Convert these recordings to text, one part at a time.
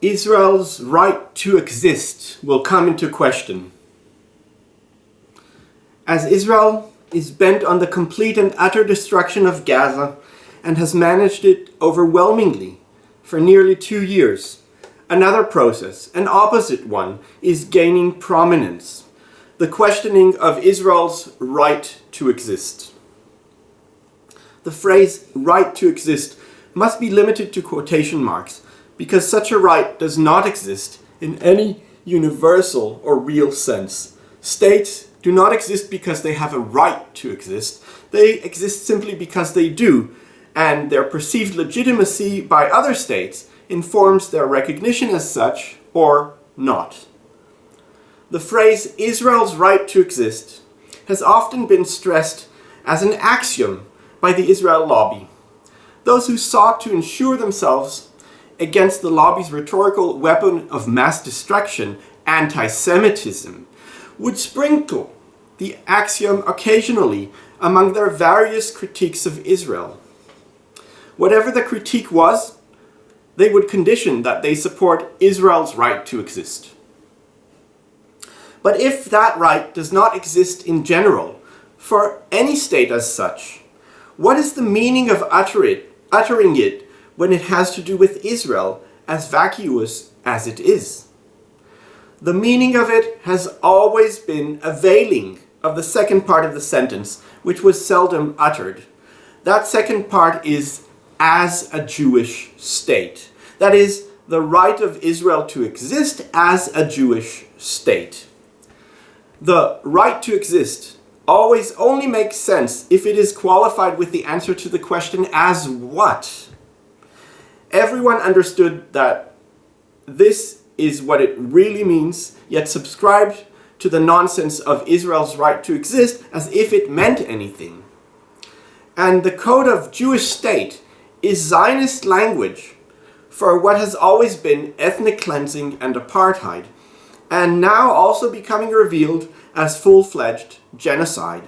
Israel's right to exist will come into question. As Israel is bent on the complete and utter destruction of Gaza and has managed it overwhelmingly for nearly 2 years, another process, an opposite one, is gaining prominence: the questioning of Israel's right to exist. The phrase "right to exist" must be limited to quotation marks, because such a right does not exist in any universal or real sense. States do not exist because they have a right to exist. They exist simply because they do, and their perceived legitimacy by other states informs their recognition as such or not. The phrase "Israel's right to exist" has often been stressed as an axiom by the Israel lobby. Those who sought to ensure themselves against the lobby's rhetorical weapon of mass destruction, anti-Semitism, would sprinkle the axiom occasionally among their various critiques of Israel. Whatever the critique was, they would condition that they support Israel's right to exist. But if that right does not exist in general, for any state as such, what is the meaning of uttering it when it has to do with Israel, as vacuous as it is? The meaning of it has always been a veiling of the second part of the sentence, which was seldom uttered. That second part is "as a Jewish state." That is, the right of Israel to exist as a Jewish state. The right to exist always only makes sense if it is qualified with the answer to the question, as what? Everyone understood that this is what it really means, yet subscribed to the nonsense of Israel's right to exist as if it meant anything. And the code of Jewish state is Zionist language for what has always been ethnic cleansing and apartheid, and now also becoming revealed as full-fledged genocide.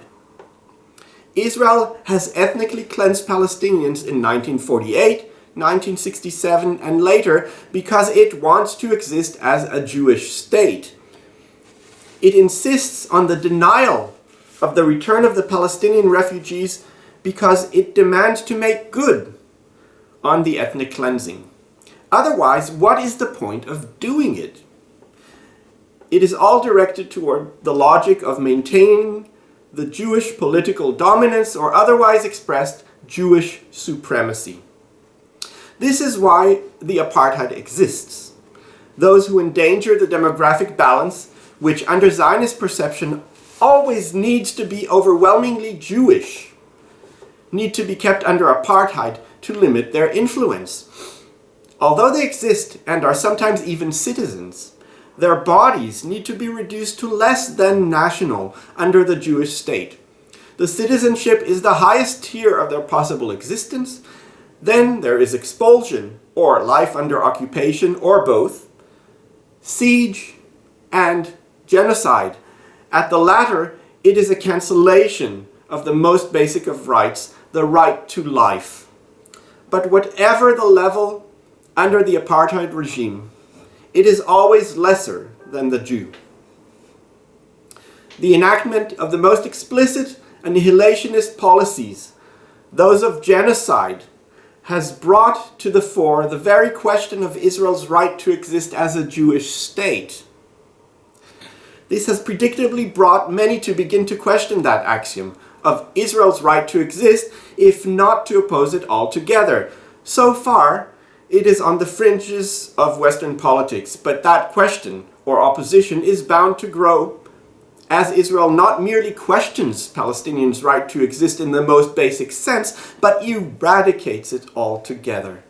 Israel has ethnically cleansed Palestinians in 1948, 1967, and later because it wants to exist as a Jewish state. It insists on the denial of the return of the Palestinian refugees because it demands to make good on the ethnic cleansing. Otherwise, what is the point of doing it? It is all directed toward the logic of maintaining the Jewish political dominance, or otherwise expressed, Jewish supremacy. This is why the apartheid exists. Those who endanger the demographic balance, which under Zionist perception always needs to be overwhelmingly Jewish, need to be kept under apartheid to limit their influence. Although they exist and are sometimes even citizens, their bodies need to be reduced to less than national under the Jewish state. The citizenship is the highest tier of their possible existence. Then there is expulsion, or life under occupation, or both, siege, and genocide. At the latter, it is a cancellation of the most basic of rights, the right to life. But whatever the level under the apartheid regime, it is always lesser than the Jew. The enactment of the most explicit annihilationist policies, those of genocide, has brought to the fore the very question of Israel's right to exist as a Jewish state. This has predictably brought many to begin to question that axiom of Israel's right to exist, if not to oppose it altogether. So far, it is on the fringes of Western politics, but that question or opposition is bound to grow as Israel not merely questions Palestinians' right to exist in the most basic sense, but eradicates it altogether.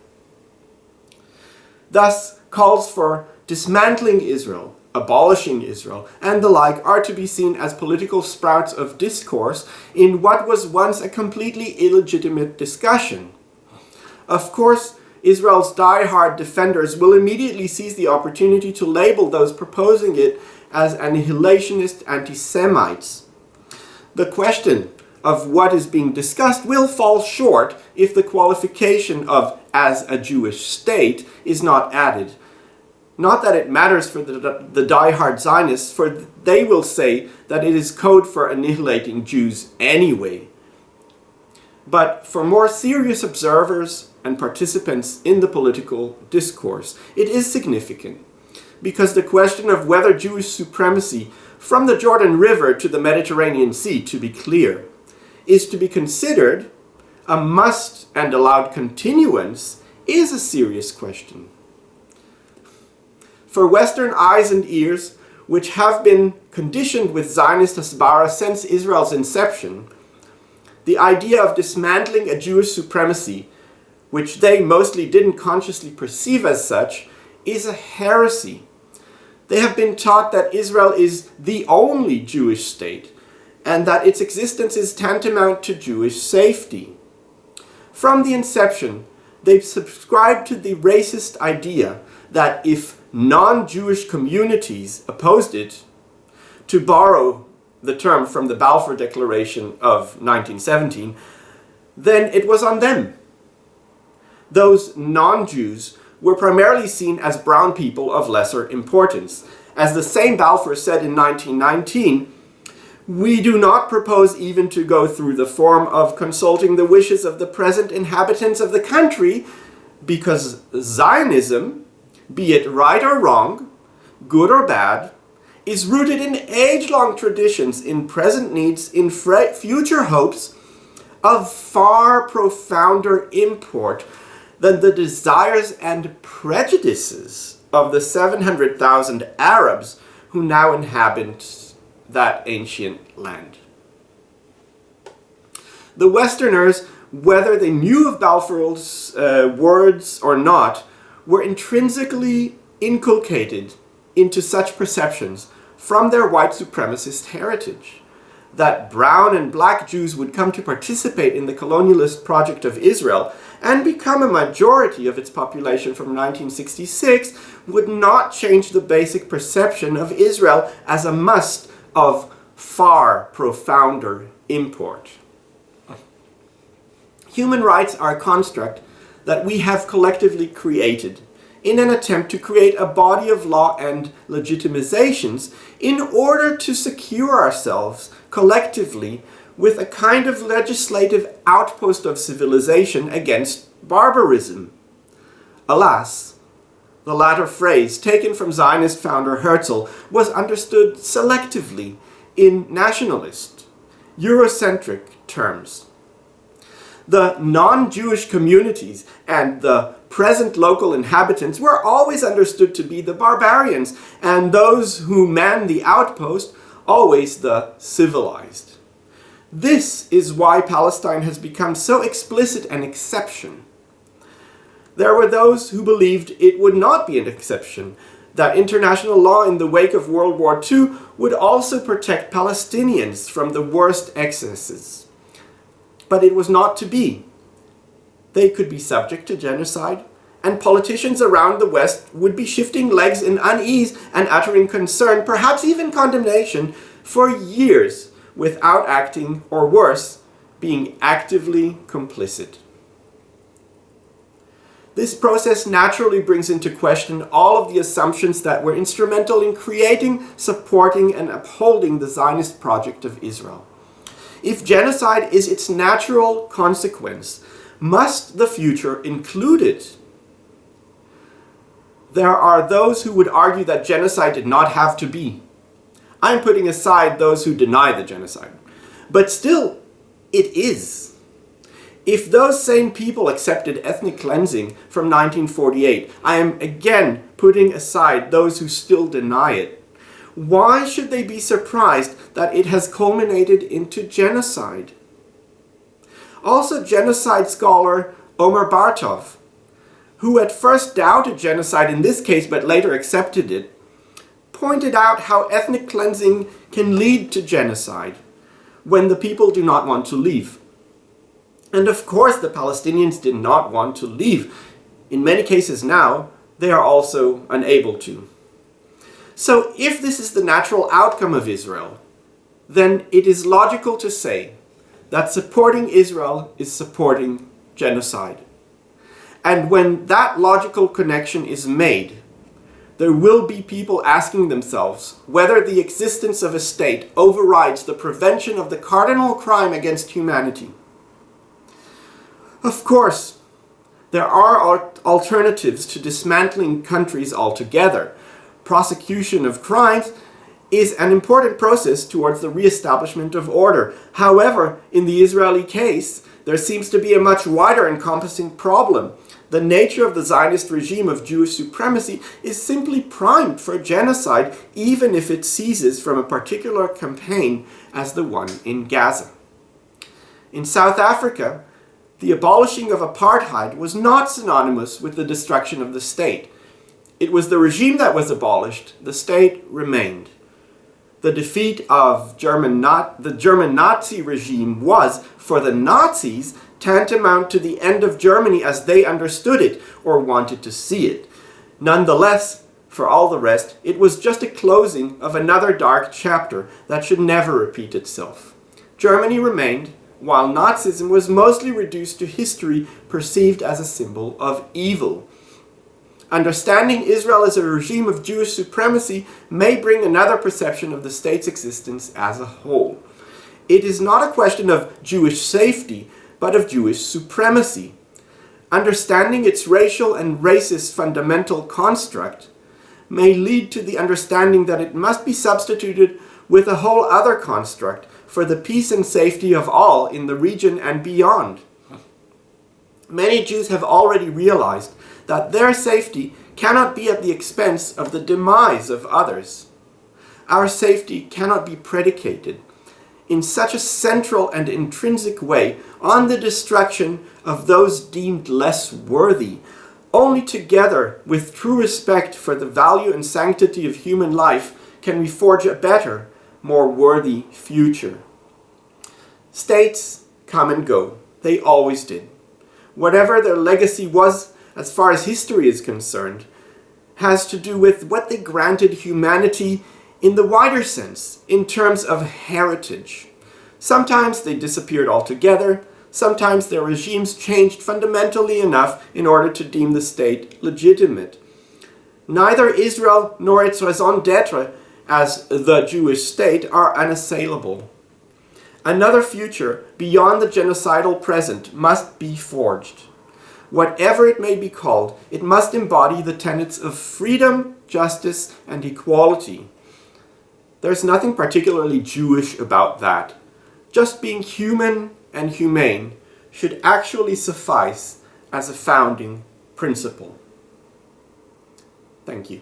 Thus, calls for dismantling Israel, abolishing Israel, and the like are to be seen as political sprouts of discourse in what was once a completely illegitimate discussion. Of course, Israel's die-hard defenders will immediately seize the opportunity to label those proposing it as annihilationist anti-Semites. The question of what is being discussed will fall short if the qualification of "as a Jewish state" is not added. Not that it matters for the die-hard Zionists, for they will say that it is code for annihilating Jews anyway. But for more serious observers and participants in the political discourse, it is significant, because the question of whether Jewish supremacy from the Jordan River to the Mediterranean Sea, to be clear, is to be considered a must and allowed continuance is a serious question. For Western eyes and ears, which have been conditioned with Zionist hasbara since Israel's inception, the idea of dismantling a Jewish supremacy, which they mostly didn't consciously perceive as such, is a heresy. They have been taught that Israel is the only Jewish state, and that its existence is tantamount to Jewish safety. From the inception, they've subscribed to the racist idea that if non-Jewish communities opposed it, to borrow the term from the Balfour Declaration of 1917, then it was on them. Those non-Jews were primarily seen as brown people of lesser importance. As the same Balfour said in 1919, "We do not propose even to go through the form of consulting the wishes of the present inhabitants of the country, because Zionism, be it right or wrong, good or bad, is rooted in age-long traditions, in present needs, in future hopes, of far profounder import than the desires and prejudices of the 700,000 Arabs who now inhabit that ancient land." The Westerners, whether they knew of Balfour's words or not, were intrinsically inculcated into such perceptions from their white supremacist heritage. That brown and black Jews would come to participate in the colonialist project of Israel and become a majority of its population from 1966 would not change the basic perception of Israel as a must of far profounder import. Human rights are a construct that we have collectively created in an attempt to create a body of law and legitimizations in order to secure ourselves collectively with a kind of legislative outpost of civilization against barbarism. Alas, the latter phrase, taken from Zionist founder Herzl, was understood selectively in nationalist, Eurocentric terms. The non-Jewish communities and the present local inhabitants were always understood to be the barbarians, and those who man the outpost always the civilized. This is why Palestine has become so explicit an exception. There were those who believed it would not be an exception, that international law in the wake of World War II would also protect Palestinians from the worst excesses. But it was not to be. They could be subject to genocide, and politicians around the West would be shifting legs in unease and uttering concern, perhaps even condemnation, for years without acting, or worse, being actively complicit. This process naturally brings into question all of the assumptions that were instrumental in creating, supporting, and upholding the Zionist project of Israel. If genocide is its natural consequence, must the future include it? There are those who would argue that genocide did not have to be. I'm putting aside those who deny the genocide. But still, it is. If those same people accepted ethnic cleansing from 1948, I am again putting aside those who still deny it. Why should they be surprised that it has culminated into genocide? Also, genocide scholar Omer Bartov, who at first doubted genocide in this case but later accepted it, pointed out how ethnic cleansing can lead to genocide when the people do not want to leave. And of course the Palestinians did not want to leave. In many cases now, they are also unable to. So if this is the natural outcome of Israel, then it is logical to say that supporting Israel is supporting genocide. And when that logical connection is made, there will be people asking themselves whether the existence of a state overrides the prevention of the cardinal crime against humanity. Of course, there are alternatives to dismantling countries altogether. Prosecution of crimes is an important process towards the re-establishment of order. However, in the Israeli case, there seems to be a much wider encompassing problem. The nature of the Zionist regime of Jewish supremacy is simply primed for genocide, even if it ceases from a particular campaign as the one in Gaza. In South Africa, the abolishing of apartheid was not synonymous with the destruction of the state. It was the regime that was abolished, the state remained. The defeat of the German Nazi regime was, for the Nazis, tantamount to the end of Germany as they understood it or wanted to see it. Nonetheless, for all the rest, it was just a closing of another dark chapter that should never repeat itself. Germany remained, while Nazism was mostly reduced to history perceived as a symbol of evil. Understanding Israel as a regime of Jewish supremacy may bring another perception of the state's existence as a whole. It is not a question of Jewish safety, but of Jewish supremacy. Understanding its racial and racist fundamental construct may lead to the understanding that it must be substituted with a whole other construct for the peace and safety of all in the region and beyond. Many Jews have already realized that their safety cannot be at the expense of the demise of others. Our safety cannot be predicated in such a central and intrinsic way on the destruction of those deemed less worthy. Only together with true respect for the value and sanctity of human life can we forge a better, more worthy future. States come and go. They always did. Whatever their legacy was, as far as history is concerned, has to do with what they granted humanity in the wider sense, in terms of heritage. Sometimes they disappeared altogether, sometimes their regimes changed fundamentally enough in order to deem the state legitimate. Neither Israel nor its raison d'etre as the Jewish state are unassailable. Another future beyond the genocidal present must be forged. Whatever it may be called, it must embody the tenets of freedom, justice, and equality. There's nothing particularly Jewish about that. Just being human and humane should actually suffice as a founding principle. Thank you.